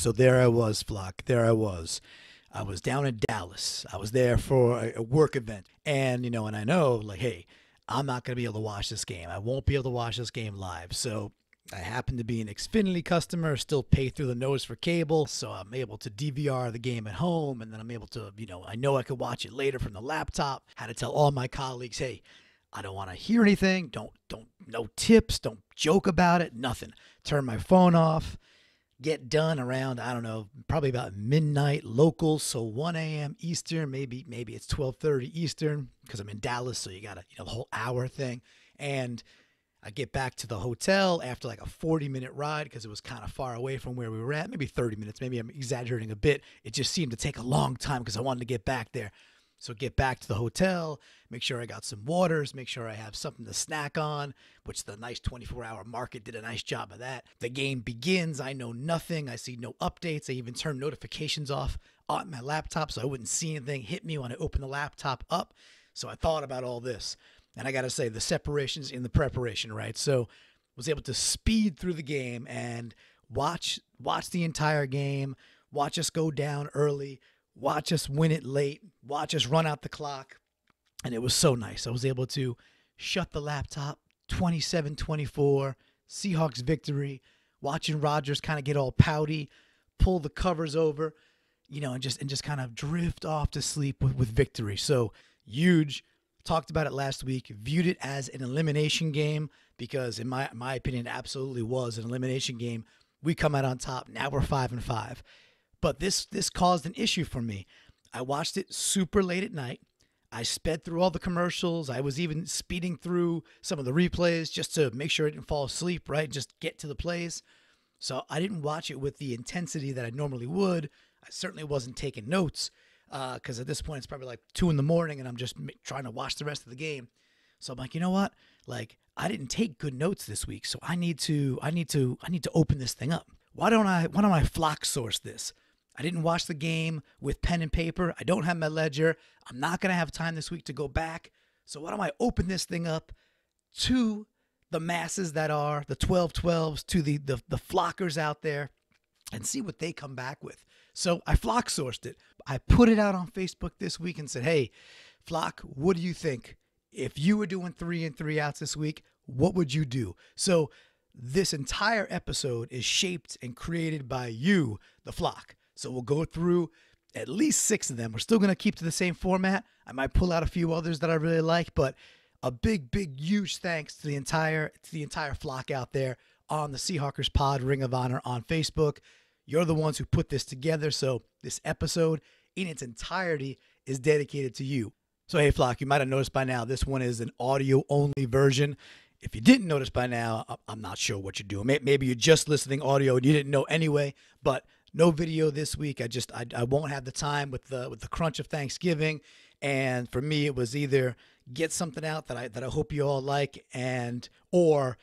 So there I was, Flock. There I was. I was down in Dallas. I was there for a work event. And, and I know, like, hey, I'm not going to be able to watch this game. I won't be able to watch this game live. So I happen to be an Xfinity customer, still pay through the nose for cable. So I'm able to DVR the game at home. And then I'm able to, I know I could watch it later from the laptop. Had to tell all my colleagues, hey, I don't want to hear anything. No tips. Don't joke about it. Nothing. Turn my phone off. Get done around, I don't know, probably about midnight local, so 1 a.m. Eastern, maybe it's 12:30 Eastern, because I'm in Dallas, so you got the whole hour thing. And I get back to the hotel after like a 40-minute ride, because it was kind of far away from where we were at, maybe 30 minutes, maybe I'm exaggerating a bit. It just seemed to take a long time because I wanted to get back there. So get back to the hotel, make sure I got some waters, make sure I have something to snack on, which the nice 24-hour market did a nice job of that. The game begins. I know nothing. I see no updates. I even turned notifications off on my laptop so I wouldn't see anything hit me when I opened the laptop up. So I thought about all this. And I got to say, the separation's in the preparation, right? So was able to speed through the game and watch the entire game, watch us go down early, watch us win it late, watch us run out the clock. And it was so nice. I was able to shut the laptop, 27-24, Seahawks victory, watching Rodgers kind of get all pouty, pull the covers over, and just kind of drift off to sleep with victory. So huge. Talked about it last week, viewed it as an elimination game because in my opinion, it absolutely was an elimination game. We come out on top. Now we're 5-5. But this caused an issue for me. I watched it super late at night. I sped through all the commercials. I was even speeding through some of the replays just to make sure I didn't fall asleep, right? Just get to the plays. So I didn't watch it with the intensity that I normally would. I certainly wasn't taking notes because at this point it's probably like 2 a.m. and I'm just trying to watch the rest of the game. So I'm like, you know what? Like, I didn't take good notes this week, so I need to open this thing up. Why don't I flock source this? I didn't watch the game with pen and paper. I don't have my ledger. I'm not going to have time this week to go back. So why don't I open this thing up to the masses that are the 12-12s, to the flockers out there, and see what they come back with. So I flock sourced it. I put it out on Facebook this week and said, hey, Flock, what do you think? If you were doing 3 and 3 outs this week, what would you do? So this entire episode is shaped and created by you, the Flock. So we'll go through at least 6 of them. We're still going to keep to the same format. I might pull out a few others that I really like, but a big, huge thanks to the entire flock out there on the Seahawkers Pod Ring of Honor on Facebook. You're the ones who put this together, so this episode in its entirety is dedicated to you. So hey, Flock, you might have noticed by now this one is an audio-only version. If you didn't notice by now, I'm not sure what you're doing. Maybe you're just listening audio and you didn't know anyway, but no video this week. I won't have the time with the crunch of Thanksgiving, and for me it was either get something out that I hope you all like, or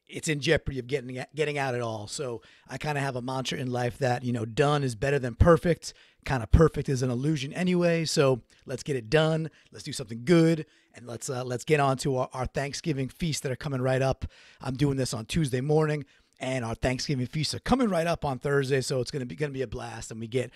it's in jeopardy of getting out at all. So I kind of have a mantra in life that done is better than perfect. Kind of perfect is an illusion anyway. So let's get it done. Let's do something good, and let's get on to our Thanksgiving feasts that are coming right up. I'm doing this on Tuesday morning, and our Thanksgiving feasts are coming right up on Thursday, so it's gonna be a blast. And we get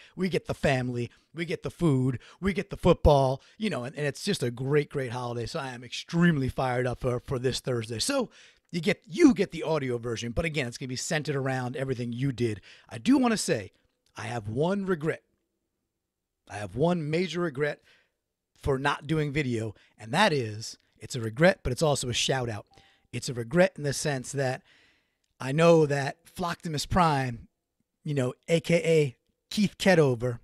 the family, we get the food, we get the football, and it's just a great holiday. So I am extremely fired up for this Thursday. So you get the audio version, but again, it's gonna be centered around everything you did. I do want to say I have one regret. I have one major regret for not doing video, and that is, it's a regret, but it's also a shout out. It's a regret in the sense that I know that Flocktimus Prime, aka Keith Ketover,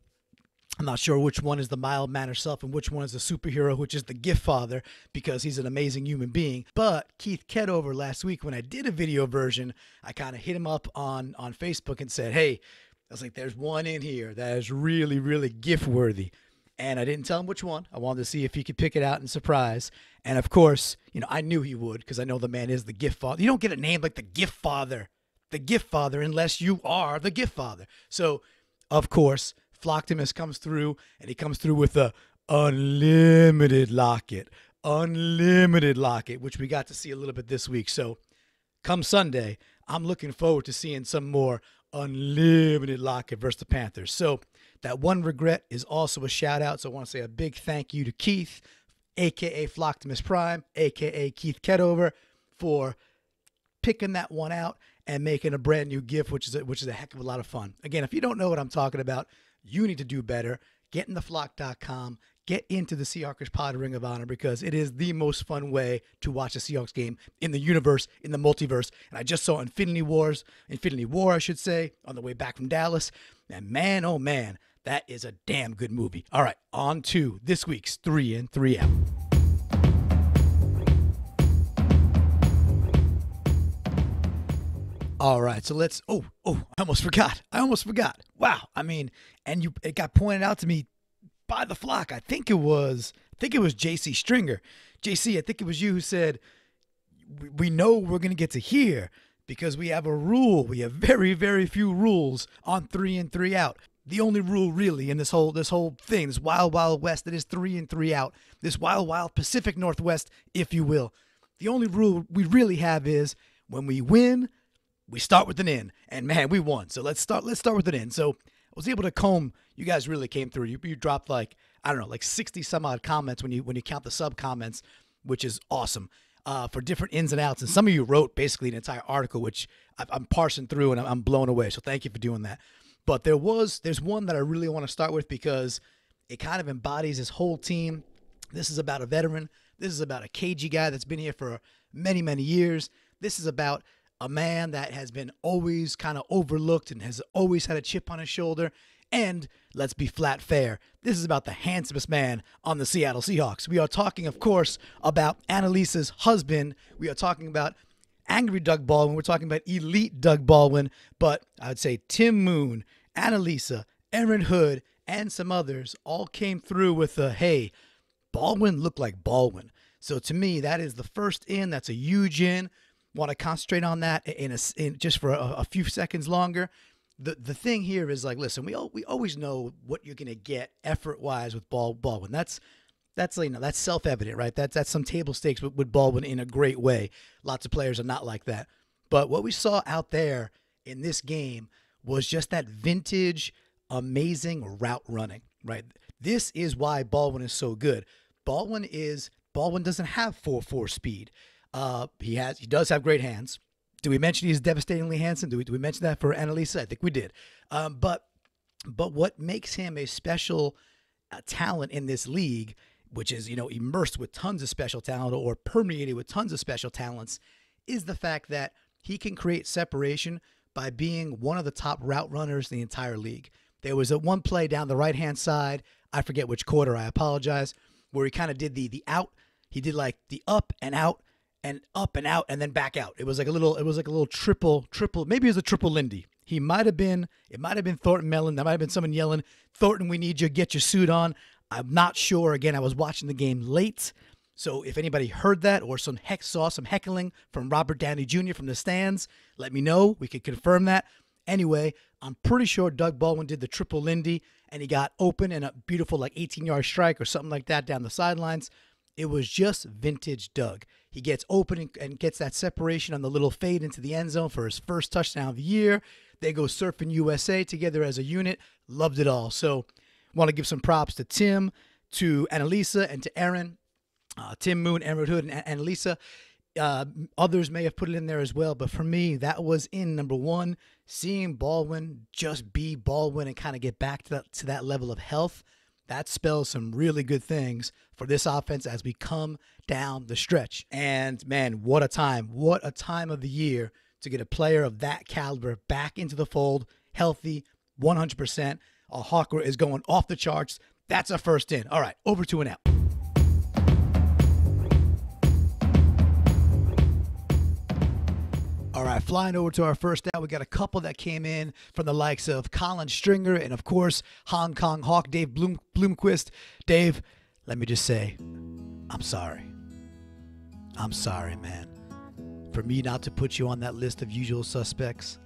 I'm not sure which one is the mild-mannered self and which one is the superhero, which is the gift father, because he's an amazing human being. But Keith Ketover last week, when I did a video version, I kind of hit him up on Facebook and said, hey, I was like, there's one in here that is really gift-worthy. And I didn't tell him which one. I wanted to see if he could pick it out and surprise. And of course, I knew he would, because I know the man is the gift father. You don't get a name like the gift father, unless you are the gift father. So, of course, Flocktimus comes through, and he comes through with a unlimited locket, which we got to see a little bit this week. So come Sunday, I'm looking forward to seeing some more unlimited Lockett versus the Panthers. So that one regret is also a shout out. So I want to say a big thank you to Keith, aka Flocktimus Prime, aka Keith Ketover, for picking that one out and making a brand new GIF, which is a heck of a lot of fun. Again, if you don't know what I'm talking about, you need to do better. Get in theflock.com. Get into the Seahawks Pod Ring of Honor, because it is the most fun way to watch a Seahawks game in the universe, in the multiverse. And I just saw Infinity War, I should say, on the way back from Dallas. And man, oh man, that is a damn good movie. All right, on to this week's 3 in, 3 out. All right, so let's. I almost forgot. Wow, I mean, and it got pointed out to me by the flock. I think it was JC Stringer. JC, I think it was you who said we know we're gonna get to here because we have a rule. We have very, very few rules on 3 in, 3 out. The only rule really in this whole thing, this wild, wild west that is 3 in, 3 out, this wild, wild Pacific Northwest, if you will. The only rule we really have is when we win, we start with an in, and man, we won. So let's start with an in. So I was able to comb. You guys really came through. You dropped like 60 some odd comments when you count the sub comments, which is awesome for different ins and outs. And some of you wrote basically an entire article, which I'm parsing through and I'm blown away. So thank you for doing that. But there's one that I really want to start with because it kind of embodies this whole team. This is about a veteran. This is about a cagey guy that's been here for many, many years. This is about a man that has been always kind of overlooked and has always had a chip on his shoulder. And let's be flat fair, this is about the handsomest man on the Seattle Seahawks. We are talking, of course, about Annalisa's husband. We are talking about Angry Doug Baldwin. We're talking about elite Doug Baldwin. But I would say Tim Moon, Annalisa, Aaron Hood, and some others all came through with a, hey, Baldwin looked like Baldwin. So to me, that is the first in. That's a huge in. Want to concentrate on that in just for a few seconds longer. The thing here is like, listen, we always know what you're gonna get effort wise with Baldwin. That's self-evident, right? That's some table stakes with Baldwin in a great way. Lots of players are not like that. But what we saw out there in this game was just that vintage, amazing route running, right? This is why Baldwin is so good. Baldwin doesn't have 4.4 speed. He does have great hands. Do we mention he's devastatingly handsome? Do we mention that for Annalisa? I think we did. But what makes him a special talent in this league, which is, immersed with tons of special talent or permeated with tons of special talents, is the fact that he can create separation by being one of the top route runners in the entire league. There was one play down the right-hand side, I forget which quarter, I apologize, where he kind of did the out. He did like the up and out, and up and out, and then back out. It was like a little triple. Maybe it was a triple Lindy. It might have been Thornton Mellon. There might have been someone yelling, "Thornton, we need you. Get your suit on." I'm not sure. Again, I was watching the game late, so if anybody heard that or saw some heckling from Robert Downey Jr. from the stands, let me know. We could confirm that. Anyway, I'm pretty sure Doug Baldwin did the triple Lindy, and he got open and a beautiful 18-yard strike or something like that down the sidelines. It was just vintage Doug. He gets open and gets that separation on the little fade into the end zone for his first touchdown of the year. They go surfing USA together as a unit. Loved it all. So want to give some props to Tim, to Annalisa, and to Aaron. Tim Moon, Aaron Hood, and Annalisa. Others may have put it in there as well, but for me, that was in number one. Seeing Baldwin just be Baldwin and kind of get back to that level of health, that spells some really good things for this offense as we come down the stretch. And man, what a time of the year to get a player of that caliber back into the fold, healthy, 100%. Hawker is going off the charts. That's a first in. All right, over to an out. All right, flying over to our first out, we got a couple that came in from the likes of Colin Stringer and, of course, Hong Kong Hawk Dave Bloomquist. Dave, let me just say, I'm sorry. I'm sorry, man. For me not to put you on that list of usual suspects.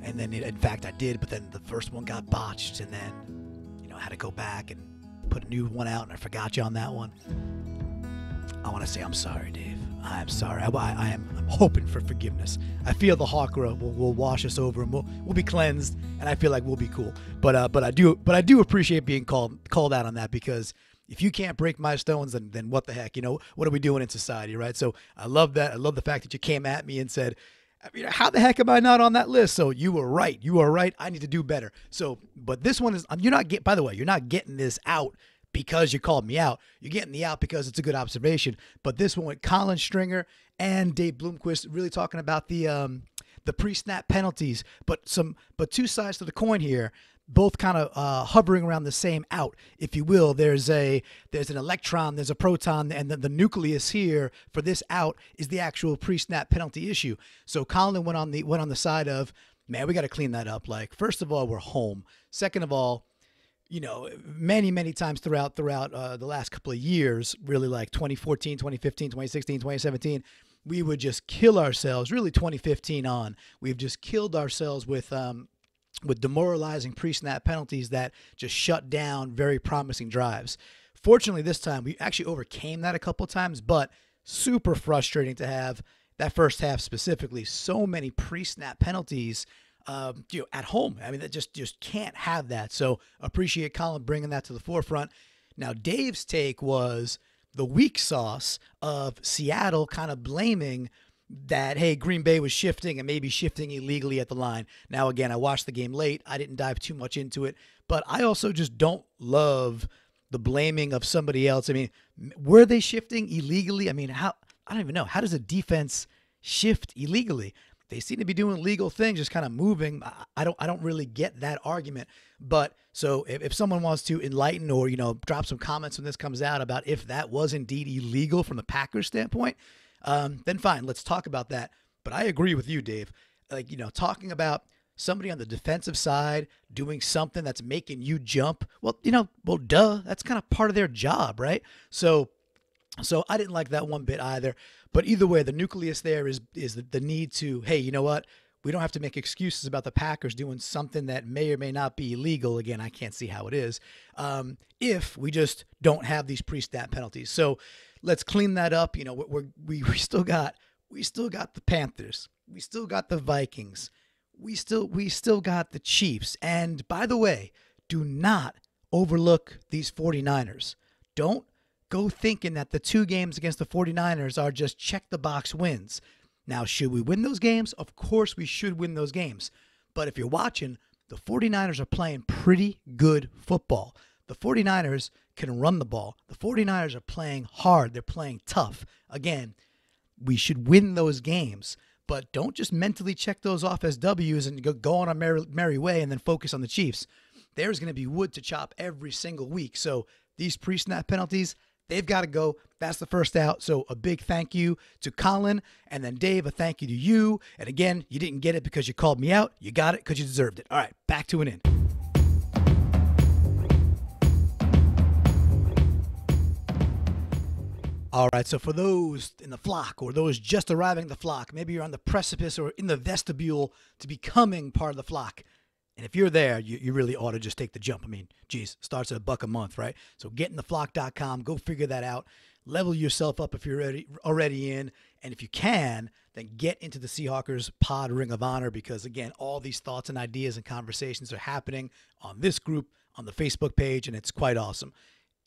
And then, in fact, I did, but then the first one got botched, and then, I had to go back and put a new one out, and I forgot you on that one. I want to say I'm sorry, Dave. I'm sorry. I'm hoping for forgiveness. I feel the hawk will wash us over and we'll be cleansed, and I feel like we'll be cool. But I do appreciate being called out on that, because if you can't break my stones, then what the heck? What are we doing in society, right? So I love that. I love the fact that you came at me and said, how the heck am I not on that list? So you were right. You are right. I need to do better. So, but this one is, by the way, you're not getting this out because you called me out. You're getting the out because it's a good observation. But this one with Colin Stringer and Dave Bloomquist really talking about the pre-snap penalties, but two sides to the coin here, both kind of hovering around the same out, if you will. There's an electron, there's a proton, and the nucleus here for this out is the actual pre-snap penalty issue. So Colin went on the side of, man, we got to clean that up. Like, first of all, we're home. Second of all, many times throughout the last couple of years, really like 2014, 2015, 2016, 2017, we would just kill ourselves. Really, 2015 on, we've just killed ourselves with demoralizing pre-snap penalties that just shut down very promising drives. Fortunately, this time we actually overcame that a couple times, but super frustrating to have that first half specifically. So many pre-snap penalties, at home. I mean, that just can't have that. So appreciate Colin bringing that to the forefront. Now, Dave's take was the weak sauce of Seattle kind of blaming that, hey, Green Bay was shifting and maybe shifting illegally at the line. Now, again, I watched the game late. I didn't dive too much into it, but I also just don't love the blaming of somebody else. I mean, were they shifting illegally? I mean, I don't even know. How does a defense shift illegally? They seem to be doing legal things, just kind of moving. I don't really get that argument. But so if someone wants to enlighten or, drop some comments when this comes out about if that was indeed illegal from the Packers standpoint, then fine, let's talk about that. But I agree with you, Dave. Like, talking about somebody on the defensive side doing something that's making you jump. Well, duh, that's kind of part of their job, right? So I didn't like that one bit either. But either way, the nucleus there is the need to, hey, you know what? We don't have to make excuses about the Packers doing something that may or may not be illegal. Again, I can't see how it is. If we just don't have these pre-snap penalties. So let's clean that up. We still got the Panthers. We still got the Vikings. We still got the Chiefs. And by the way, do not overlook these 49ers. Don't go thinking that the two games against the 49ers are just check-the-box wins. Now, should we win those games? Of course we should win those games. But if you're watching, the 49ers are playing pretty good football. The 49ers can run the ball. The 49ers are playing hard. They're playing tough. Again, we should win those games. But don't just mentally check those off as W's and go on a merry way and then focus on the Chiefs. There's going to be wood to chop every single week. So these pre-snap penalties, they've got to go. That's the first out. So a big thank you to Colin. And then Dave, a thank you to you. And again, you didn't get it because you called me out. You got it because you deserved it. All right, back to an in. All right, so for those in the flock or those just arriving at the flock, maybe you're on the precipice or in the vestibule to becoming part of the flock. And if you're there, you really ought to just take the jump. I mean, geez, starts at $1 a month, right? So getintheflock.com, go figure that out. Level yourself up if you're already in. And if you can, then get into the Seahawkers Pod Ring of Honor because, again, all these thoughts and ideas and conversations are happening on this group, on the Facebook page, and it's quite awesome.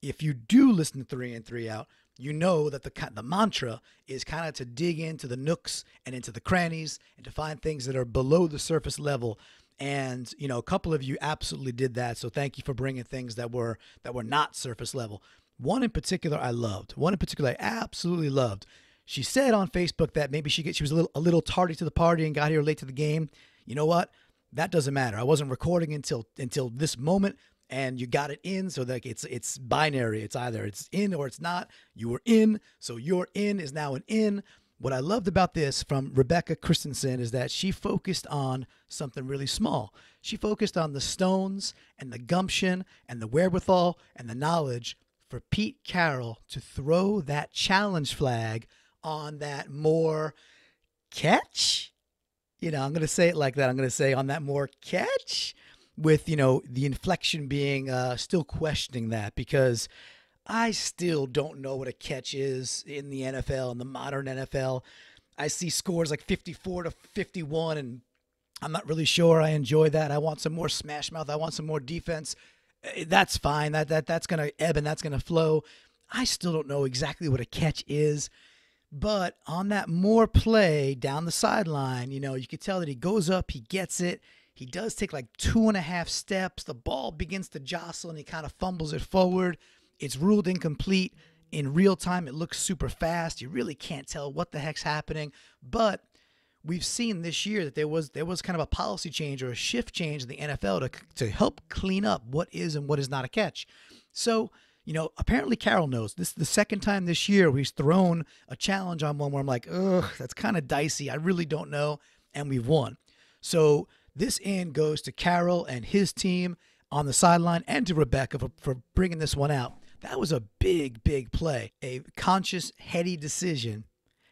If you do listen to 3 in, 3 out, you know that the mantra is kind of to dig into the nooks and into the crannies and to find things that are below the surface level. And, a couple of you absolutely did that. So thank you for bringing things that were not surface level. One in particular I loved. One in particular I absolutely loved. She said on Facebook that maybe she was a little tardy to the party and got here late to the game. You know what? That doesn't matter. I wasn't recording until this moment. And you got it in, so that it's binary. It's either it's in or it's not. You were in, so your in is now an in. What I loved about this from Rebecca Christensen is that she focused on something really small. She focused on the stones and the gumption and the wherewithal and the knowledge for Pete Carroll to throw that challenge flag on that more catch. I'm going to say it like that. I'm going to say on that more catch. With, the inflection being still questioning that because I still don't know what a catch is in the NFL, in the modern NFL. I see scores like 54-51, and I'm not really sure I enjoy that. I want some more smash mouth. I want some more defense. That's fine. That's going to ebb and that's going to flow. I still don't know exactly what a catch is. But on that more play down the sideline, you could tell that he goes up, he gets it. He does take like 2.5 steps. The ball begins to jostle and he kind of fumbles it forward. It's ruled incomplete. In real time, it looks super fast. You really can't tell what the heck's happening. But we've seen this year that there was kind of a policy change or a shift change in the NFL to help clean up what is and what is not a catch. So, apparently Carroll knows. This is the second time this year he's thrown a challenge on one where I'm like, ugh, that's kind of dicey. I really don't know. And we've won. So this in goes to Carroll and his team on the sideline and to Rebecca for bringing this one out. That was a big, big play. A conscious, heady decision.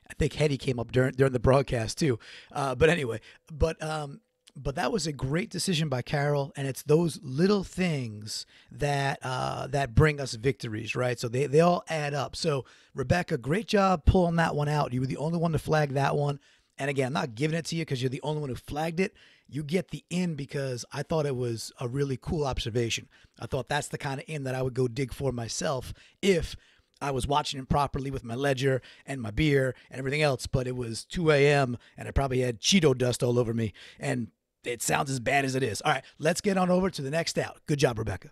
I think heady came up during the broadcast too. But anyway, but that was a great decision by Carroll, and it's those little things that bring us victories, right? So they all add up. So Rebecca, great job pulling that one out. You were the only one to flag that one. And again, I'm not giving it to you because you're the only one who flagged it. You get the in because I thought it was a really cool observation. I thought that's the kind of in that I would go dig for myself if I was watching him properly with my ledger and my beer and everything else. But it was 2 a.m. and I probably had Cheeto dust all over me. And it sounds as bad as it is. All right, let's get on over to the next out. Good job, Rebecca.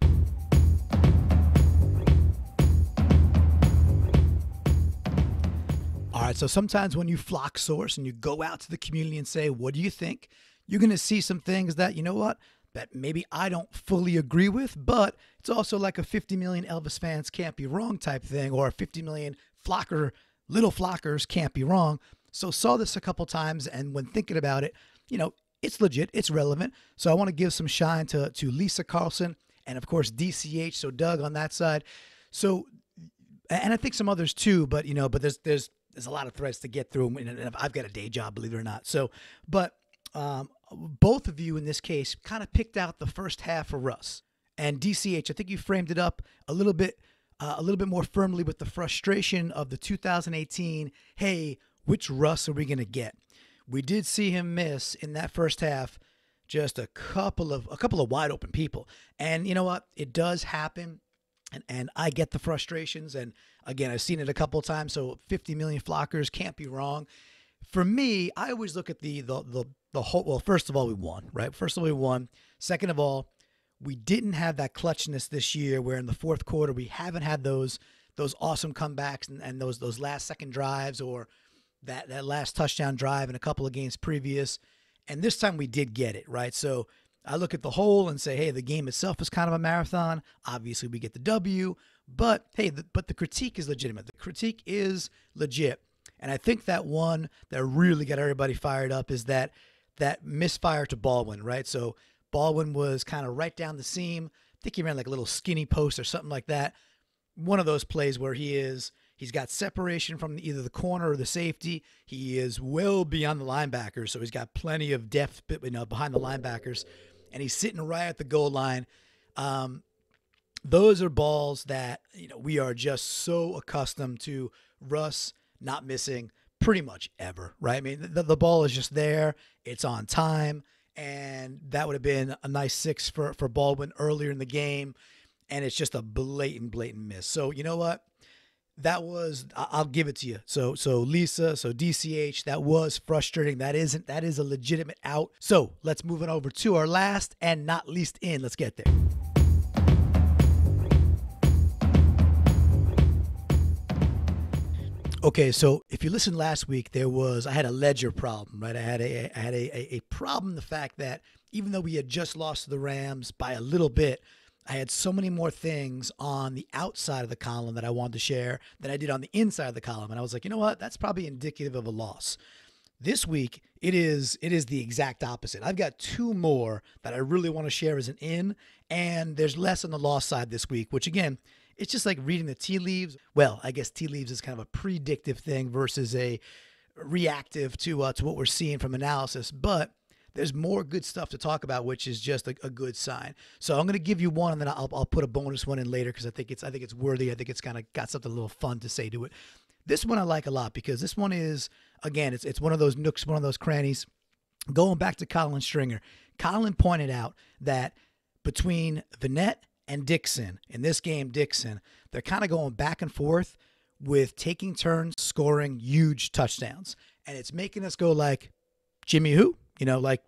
All right, so sometimes when you flock source and you go out to the community and say, what do you think? You're going to see some things that, that maybe I don't fully agree with, but it's also like a 50 million Elvis fans can't be wrong type thing, or a 50 million little flockers can't be wrong. So saw this a couple times, and when thinking about it, it's legit, it's relevant. So I want to give some shine to Lisa Carlson and, of course, DCH, so Doug on that side. So, and I think some others too, but, but there's a lot of threads to get through, and I've got a day job, believe it or not. So, but both of you in this case kind of picked out the first half for Russ. And DCH, I think you framed it up a little bit more firmly with the frustration of the 2018, hey, which Russ are we going to get? We did see him miss in that first half just a couple of wide open people. And you know what? It does happen. And I get the frustrations. And again, I've seen it a couple of times. So 50 million flockers can't be wrong. For me, I always look at the whole. Well, first of all, we won, right? First of all, we won. Second of all, we didn't have that clutchness this year, where in the fourth quarter we haven't had those awesome comebacks and those last second drives, or that last touchdown drive in a couple of games previous. And this time we did get it, right? So I look at the whole and say, hey, the game itself is kind of a marathon. Obviously, we get the W. But, hey, the critique is legitimate. The critique is legit. And I think that one that really got everybody fired up is that misfire to Baldwin, right? So Baldwin was kind of right down the seam. I think he ran like a little skinny post or something like that. One of those plays where he's got separation from either the corner or the safety. He is well beyond the linebackers, so he's got plenty of depth behind the linebackers, and he's sitting right at the goal line. Those are balls that we are just so accustomed to Russ not missing pretty much ever, right? I mean, the ball is just there. It's on time, and that would have been a nice 6 for Baldwin earlier in the game, and it's just a blatant miss. So you know what? That was, I'll give it to you. So Lisa, so DCH, that was frustrating. That is a legitimate out. So let's move on over to our last and not least in. Let's get there. Okay, so if you listened last week, I had a ledger problem, right? I had a problem, the fact that even though we had just lost to the Rams by a little bit, I had so many more things on the outside of the column that I wanted to share than I did on the inside of the column. And I was like, you know what? That's probably indicative of a loss. This week, it is the exact opposite. I've got 2 more that I really want to share as an in, and there's less on the loss side this week, which again, it's just like reading the tea leaves. Well, I guess tea leaves is kind of a predictive thing versus a reactive to what we're seeing from analysis. But there's more good stuff to talk about, which is just a good sign. So I'm going to give you one, and then I'll put a bonus one in later because I think it's worthy. I think it's kind of got something a little fun to say to it. This one I like a lot because this one is, again, it's one of those nooks, one of those crannies. Going back to Colin Stringer, Colin pointed out that between Vanette and Dickson, in this game, Dickson, they're kind of going back and forth with taking turns scoring huge touchdowns. And it's making us go like, Jimmy who? Like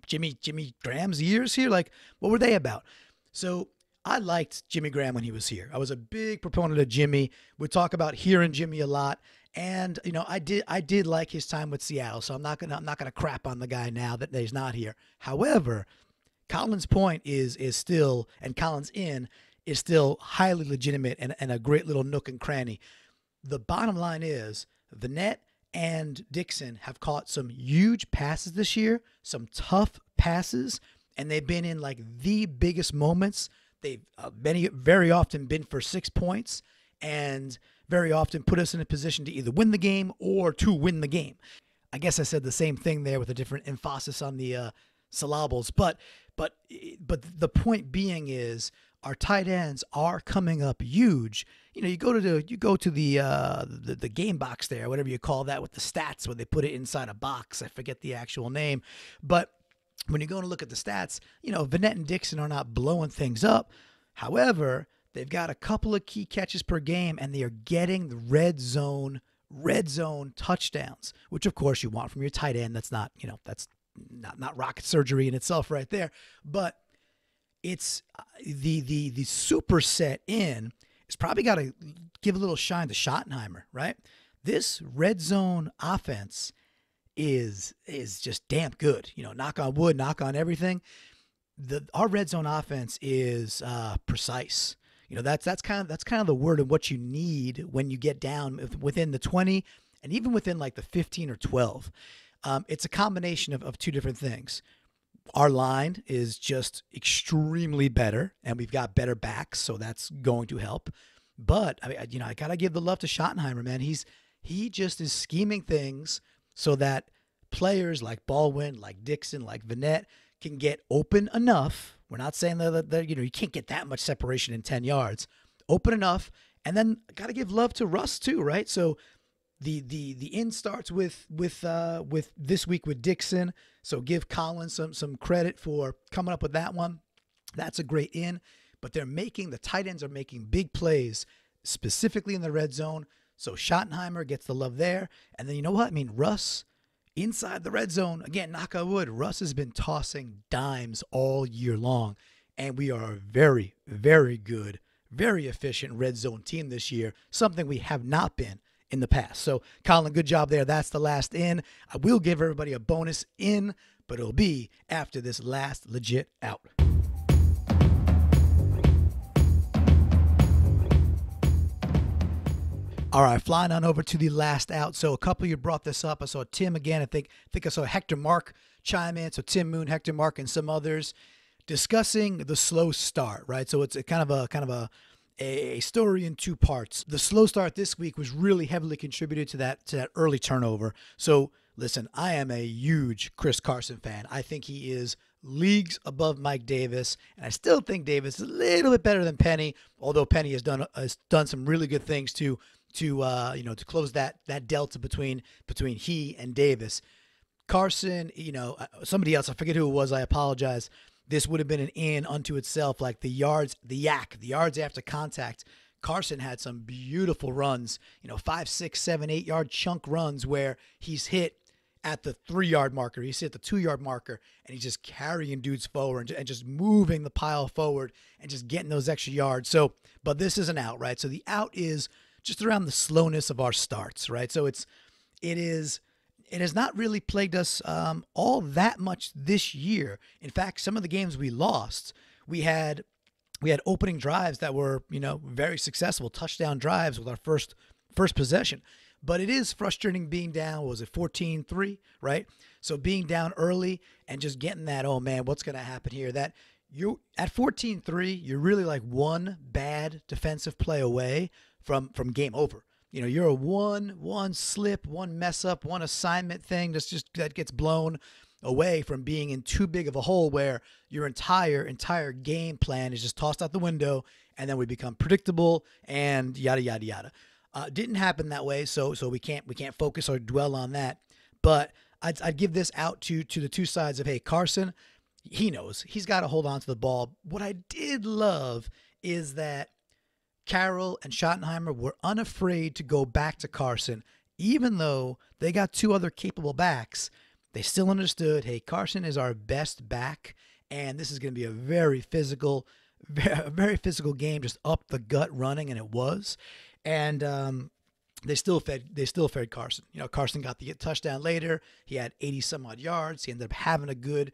Jimmy Graham's years here? Like, what were they about? So I liked Jimmy Graham when he was here. I was a big proponent of Jimmy. We talk about hearing Jimmy a lot. And, I did like his time with Seattle. So I'm not gonna crap on the guy now that he's not here. However, Colin's point is still, and Colin's in, is still highly legitimate and a great little nook and cranny. The bottom line is Vanette and Dickson have caught some huge passes this year, some tough passes, and they've been in like the biggest moments. They've very often been for 6 points and very often put us in a position to either win the game or to win the game. I guess I said the same thing there with a different emphasis on the syllables, but the point being is our tight ends are coming up huge. You go to the game box there, whatever you call that, with the stats when they put it inside a box. I forget the actual name, but when you go to look at the stats, Vanette and Dickson are not blowing things up. However, they've got a couple of key catches per game, and they are getting the red zone touchdowns, which of course you want from your tight end. That's not not rocket surgery in itself right there, but it's the superset in. It's probably got to give a little shine to Schottenheimer, right? This red zone offense is just damn good. Knock on wood, knock on everything. Our red zone offense is precise. That's kind of the word of what you need when you get down within the 20 and even within like the 15 or 12. It's a combination of two different things. Our line is just extremely better, and we've got better backs, so that's going to help. But I gotta give the love to Schottenheimer, man. He just is scheming things so that players like Baldwin, like Dickson, like Vanette can get open enough. We're not saying that you can't get that much separation in 10 yards. Open enough, and then gotta give love to Russ too, right? So the in starts with this week with Dickson. So give Colin some credit for coming up with that one. That's a great in. But the tight ends are making big plays, specifically in the red zone. So Schottenheimer gets the love there. And then you know what? Russ, inside the red zone, again, knock on wood, Russ has been tossing dimes all year long. And we are a very, very good, very efficient red zone team this year, something we have not been in the past. So, Colin, good job there. That's the last in. I will give everybody a bonus in, but it'll be after this last legit out. All right, flying on over to the last out. So a couple of you brought this up. I saw Tim again. I think I saw Hector Mark chime in. So Tim Moon, Hector Mark, and some others discussing the slow start, right? So it's a kind of a story in two parts. The slow start this week was really heavily contributed to that early turnover. So listen, I am a huge Chris Carson fan. I think he is leagues above Mike Davis, and I still think Davis is a little bit better than Penny, although Penny has done some really good things to close that delta between he and Davis. Carson, somebody else, I forget who it was, I apologize. This would have been an in unto itself, like the yards after contact. Carson had some beautiful runs, 5, 6, 7, 8 yard chunk runs where he's hit at the 3 yard marker, he's hit the 2 yard marker, and he's just carrying dudes forward and just moving the pile forward and just getting those extra yards. So, but this is an out, right? So the out is just around the slowness of our starts, right? So it has not really plagued us all that much this year. In fact, some of the games we lost, we had opening drives that were, very successful, touchdown drives with our first possession. But it is frustrating being down, what was it, 14-3, right? So being down early and just getting that, oh man, what's going to happen here? That you at 14-3, you're really like one bad defensive play away from game over. You're a one slip, one mess up, one assignment thing that gets blown, away from being in too big of a hole where your entire game plan is just tossed out the window, and then we become predictable and yada yada yada. Didn't happen that way, so we can't focus or dwell on that. But I'd give this out to the two sides of, hey, Carson, he knows he's got to hold on to the ball. What I did love is that Carroll and Schottenheimer were unafraid to go back to Carson, even though they got two other capable backs. They still understood, hey, Carson is our best back, and this is going to be a very physical game, just up the gut running, and it was. And they still fed Carson. Carson got the touchdown later. He had 80 some odd yards. He ended up having a good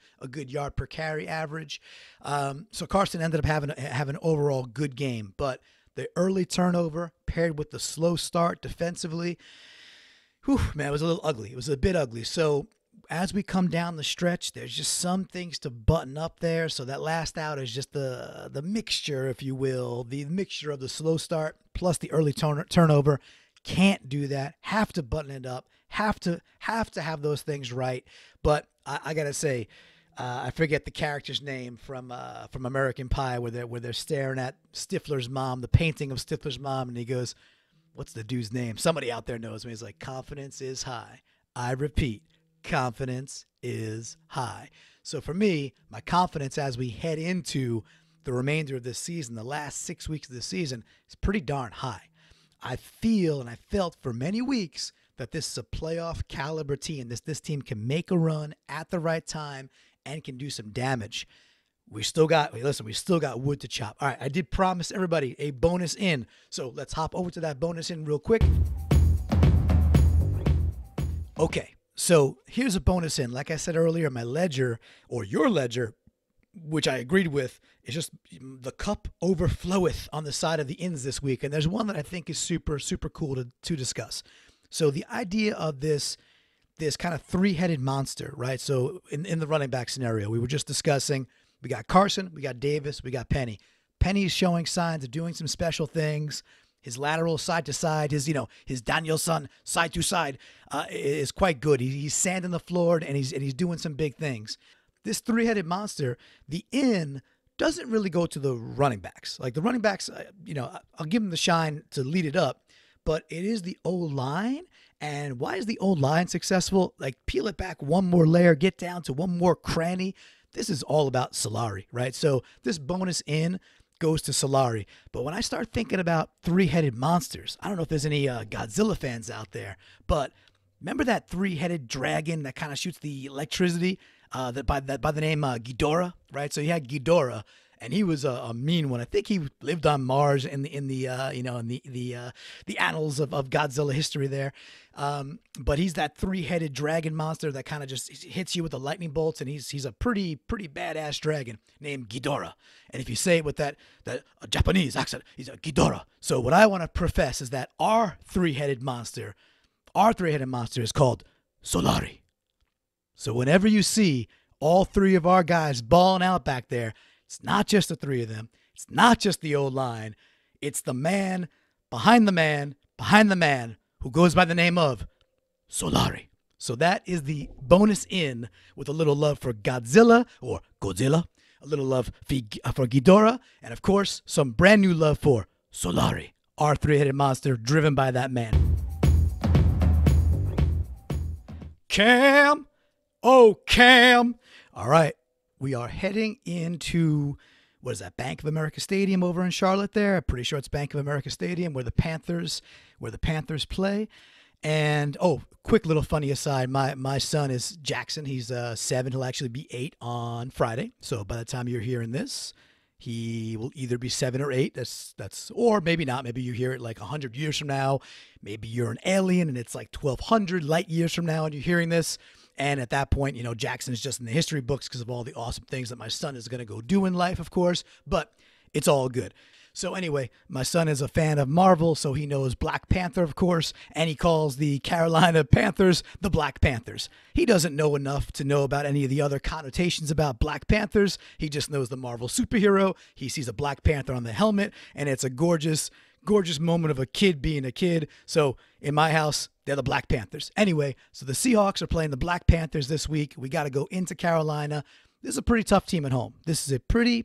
yard per carry average. So Carson ended up having an overall good game. But the early turnover paired with the slow start defensively, man, it was a little ugly. It was a bit ugly. So as we come down the stretch, there's just some things to button up there. So that last out is just the mixture, if you will, the mixture of the slow start plus the early turnover. Can't do that. Have to button it up. Have to have those things right. But I gotta say, I forget the character's name from American Pie, where they're staring at Stifler's mom, the painting of Stifler's mom, and he goes, "What's the dude's name?" Somebody out there knows me. He's like, "Confidence is high." I repeat, confidence is high. So for me, my confidence as we head into the remainder of this season, the last 6 weeks of the season, is pretty darn high. I feel and I felt for many weeks that this is a playoff caliber team. This team can make a run at the right time and can do some damage. We still got wood to chop. All right, I did promise everybody a bonus in. So let's hop over to that bonus in real quick. Okay, so here's a bonus in. Like I said earlier, my ledger, or your ledger, which I agreed with, is just the cup overfloweth on the side of the ins this week. And there's one that I think is super, super cool to discuss. So the idea of this kind of three-headed monster, right? So in the running back scenario, we were just discussing, we got Carson, we got Davis, we got Penny. Penny's showing signs of doing some special things. His lateral side to side, his Danielson side to side is quite good. He's sanding the floor and he's doing some big things. This three-headed monster, the in doesn't really go to the running backs. Like the running backs, I'll give them the shine to lead it up, but it is the O-line. And why is the O-line successful? Like peel it back one more layer, get down to one more cranny. This is all about Solari, right? So this bonus in goes to Solari. But when I start thinking about three-headed monsters, I don't know if there's any Godzilla fans out there, but remember that three-headed dragon that kind of shoots the electricity? By the name Ghidorah, right? So you had Ghidorah, and he was a mean one. I think he lived on Mars in the annals of Godzilla history there. But he's that three-headed dragon monster that kind of just hits you with the lightning bolts, and he's a pretty badass dragon named Ghidorah. And if you say it with that Japanese accent, he's a Ghidorah. So what I want to profess is that our three-headed monster is called Solari. So whenever you see all three of our guys balling out back there, it's not just the three of them. It's not just the O-line. It's the man behind the man behind the man who goes by the name of Solari. So that is the bonus in with a little love for Godzilla, a little love for Ghidorah, and of course, some brand new love for Solari, our three-headed monster driven by that man. Cam! Oh, Cam. All right. We are heading into, what is that, Bank of America Stadium over in Charlotte there? I'm pretty sure it's Bank of America Stadium where the Panthers play. And, quick little funny aside, my son is Jackson. He's 7. He'll actually be 8 on Friday. So by the time you're hearing this, he will either be 7 or 8. That's or maybe not. Maybe you hear it like 100 years from now. Maybe you're an alien and it's like 1,200 light years from now and you're hearing this. And at that point, Jackson is just in the history books because of all the awesome things that my son is going to go do in life, of course. But it's all good. So anyway, my son is a fan of Marvel, so he knows Black Panther, of course, and he calls the Carolina Panthers the Black Panthers. He doesn't know enough to know about any of the other connotations about Black Panthers. He just knows the Marvel superhero. He sees a Black Panther on the helmet, and it's a gorgeous moment of a kid being a kid. So in my house, They're the Black Panthers. Anyway, so the Seahawks are playing the Black Panthers this week. We got to go into Carolina. This is a pretty tough team at home. This is a pretty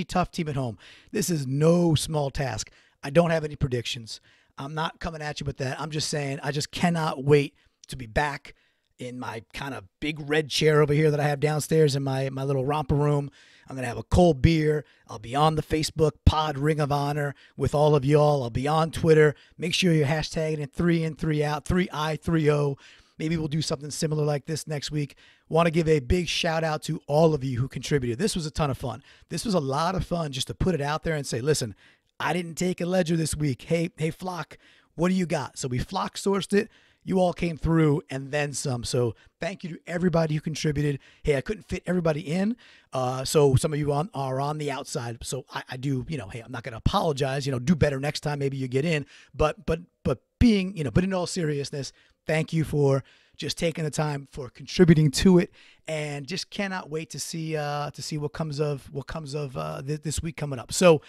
tough team at home. This is no small task. I don't have any predictions. I'm not coming at you with that. I'm just saying I just cannot wait to be back in my kind of big red chair over here that I have downstairs in my little romper room. I'm going to have a cold beer. I'll be on the Facebook Pod Ring of Honor with all of y'all. I'll be on Twitter. Make sure you're hashtagging it 3 in, 3 out, 3I30. Maybe we'll do something similar like this next week. Want to give a big shout out to all of you who contributed. This was a ton of fun. This was a lot of fun just to put it out there and say, listen, I didn't take a ledger this week. Hey, Flock, what do you got? So we Flock sourced it. You all came through and then some. So thank you to everybody who contributed. Hey, I couldn't fit everybody in. So some of you are on the outside. So I do, hey, I'm not going to apologize, do better next time. Maybe you get in, but being, but in all seriousness, thank you for just taking the time for contributing to it, and just cannot wait to see what comes of this week coming up. So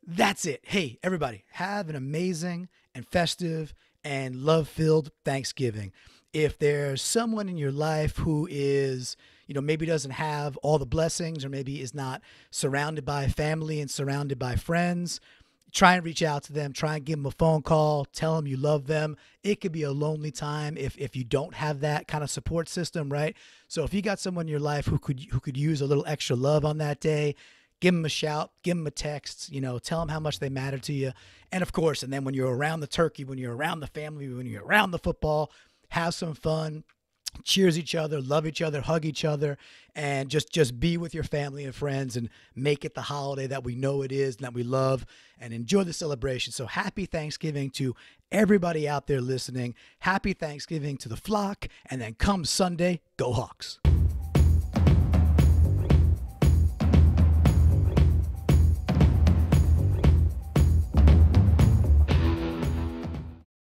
that's it. Hey, everybody, have an amazing and festive and love-filled Thanksgiving. If there's someone in your life who is, maybe doesn't have all the blessings, or maybe is not surrounded by family and surrounded by friends, try and reach out to them. Try and give them a phone call. Tell them you love them. It could be a lonely time if you don't have that kind of support system, right? So if you got someone in your life who could use a little extra love on that day, give them a shout, give them a text, tell them how much they matter to you. And of course, and then when you're around the turkey, when you're around the family, when you're around the football, have some fun, cheers each other, love each other, hug each other, and just be with your family and friends and make it the holiday that we know it is and that we love, and enjoy the celebration. So happy Thanksgiving to everybody out there listening. Happy Thanksgiving to the Flock. And then come Sunday, go Hawks.